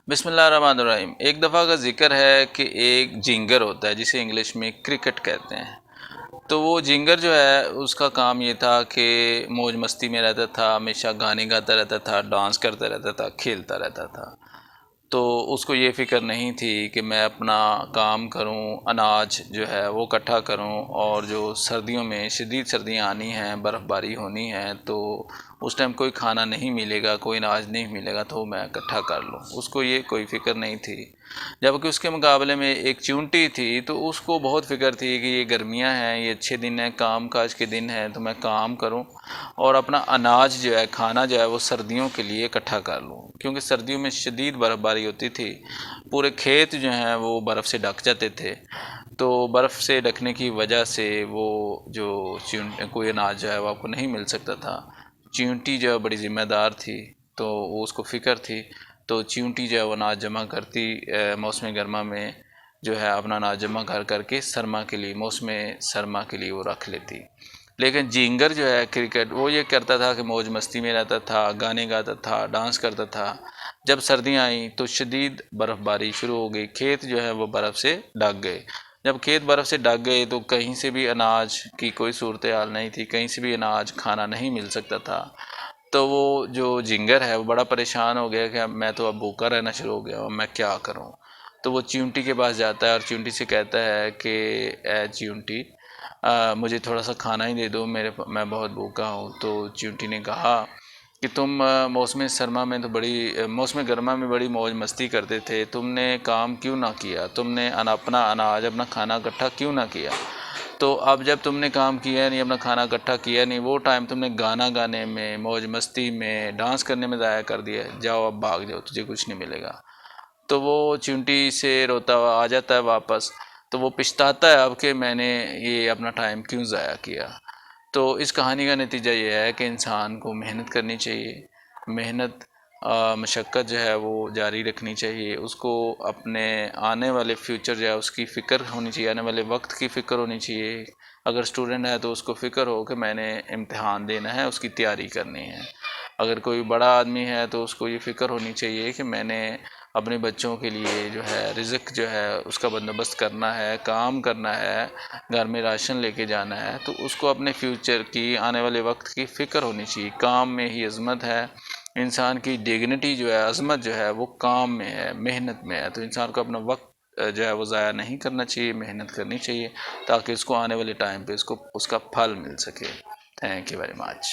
بسم اللہ الرحمن الرحیم۔ ایک دفعہ کا ذکر ہے کہ ایک جینگر ہوتا ہے جسے انگلش میں کرکٹ کہتے ہیں۔ تو وہ جینگر جو ہے اس کا کام یہ تھا کہ موج مستی میں رہتا تھا، ہمیشہ گانے گاتا رہتا تھا، ڈانس کرتا رہتا تھا، کھیلتا رہتا تھا۔ تو اس کو یہ فکر نہیں تھی کہ میں اپنا کام کروں، اناج جو ہے وہ اکٹھا کروں، اور جو سردیوں میں شدید سردیاں آنی ہیں، برف باری ہونی ہے، تو اس ٹائم کوئی کھانا نہیں ملے گا، کوئی اناج نہیں ملے گا، تو میں اکٹھا کر لوں۔ اس کو یہ کوئی فکر نہیں تھی۔ جبکہ اس کے مقابلے میں ایک چونٹی تھی، تو اس کو بہت فکر تھی کہ یہ گرمیاں ہیں، یہ اچھے دن ہیں، کام کاج کے دن ہیں، تو میں کام کروں اور اپنا اناج جو ہے، کھانا جو ہے وہ سردیوں کے لیے اکٹھا کر لوں، کیونکہ سردیوں میں شدید برف باری ہوتی تھی، پورے کھیت جو ہیں وہ برف سے ڈھک جاتے تھے۔ تو برف سے ڈھکنے کی وجہ سے وہ جو کوئی اناج جو ہے وہ آپ کو نہیں مل سکتا تھا۔ چیونٹی جو ہے بڑی ذمہ دار تھی، تو وہ اس کو فکر تھی، تو چیونٹی جو ہے وہ اناج جمع کرتی، موسم گرما میں جو ہے اپنا اناج جمع کر کر کے سرما کے لیے، موسم سرما کے لیے وہ رکھ لیتی۔ لیکن جینگر جو ہے کرکٹ، وہ یہ کرتا تھا کہ موج مستی میں رہتا تھا، گانے گاتا تھا، ڈانس کرتا تھا۔ جب سردیاں آئیں تو شدید برف باری شروع ہو گئی، کھیت جو ہے وہ برف سے ڈھک گئے۔ جب کھیت برف سے ڈھک گئے تو کہیں سے بھی اناج کی کوئی صورتحال نہیں تھی، کہیں سے بھی اناج کھانا نہیں مل سکتا تھا۔ تو وہ جو جینگر ہے وہ بڑا پریشان ہو گیا کہ میں تو اب بھوکا رہنا شروع ہو گیا ہوں، میں کیا کروں؟ تو وہ چیونٹی کے پاس جاتا ہے اور چیونٹی سے کہتا ہے کہ اے چیونٹی، مجھے تھوڑا سا کھانا ہی دے دو، میں بہت بھوکا ہوں۔ تو چیونٹی نے کہا کہ تم موسم سرما میں تو موسم گرما میں بڑی موج مستی کرتے تھے، تم نے کام کیوں نہ کیا؟ تم نے اپنا اناج، اپنا کھانا اکٹھا کیوں نہ کیا؟ تو اب جب تم نے کام کیا نہیں، اپنا کھانا اکٹھا کیا نہیں، وہ ٹائم تم نے گانا گانے میں، موج مستی میں، ڈانس کرنے میں ضائع کر دیا، جاؤ اب بھاگ جاؤ، تجھے کچھ نہیں ملے گا۔ تو وہ چیونٹی سے روتا ہوا آ جاتا ہے واپس، تو وہ پچھتاتا ہے اب کہ میں نے یہ اپنا ٹائم کیوں ضائع کیا۔ تو اس کہانی کا نتیجہ یہ ہے کہ انسان کو محنت کرنی چاہیے، محنت مشقت جو ہے وہ جاری رکھنی چاہیے، اس کو اپنے آنے والے فیوچر جو ہے اس کی فکر ہونی چاہیے، آنے والے وقت کی فکر ہونی چاہیے۔ اگر اسٹوڈنٹ ہے تو اس کو فکر ہو کہ میں نے امتحان دینا ہے، اس کی تیاری کرنی ہے۔ اگر کوئی بڑا آدمی ہے تو اس کو یہ فکر ہونی چاہیے کہ میں نے اپنے بچوں کے لیے جو ہے رزق جو ہے اس کا بندوبست کرنا ہے، کام کرنا ہے، گھر میں راشن لے کے جانا ہے، تو اس کو اپنے فیوچر کی، آنے والے وقت کی فکر ہونی چاہیے۔ کام میں ہی عظمت ہے، انسان کی ڈگنیٹی جو ہے، عظمت جو ہے وہ کام میں ہے، محنت میں ہے۔ تو انسان کو اپنا وقت جو ہے وہ ضائع نہیں کرنا چاہیے، محنت کرنی چاہیے، تاکہ اس کو آنے والے ٹائم پہ اس کا پھل مل سکے۔ Thank you very much.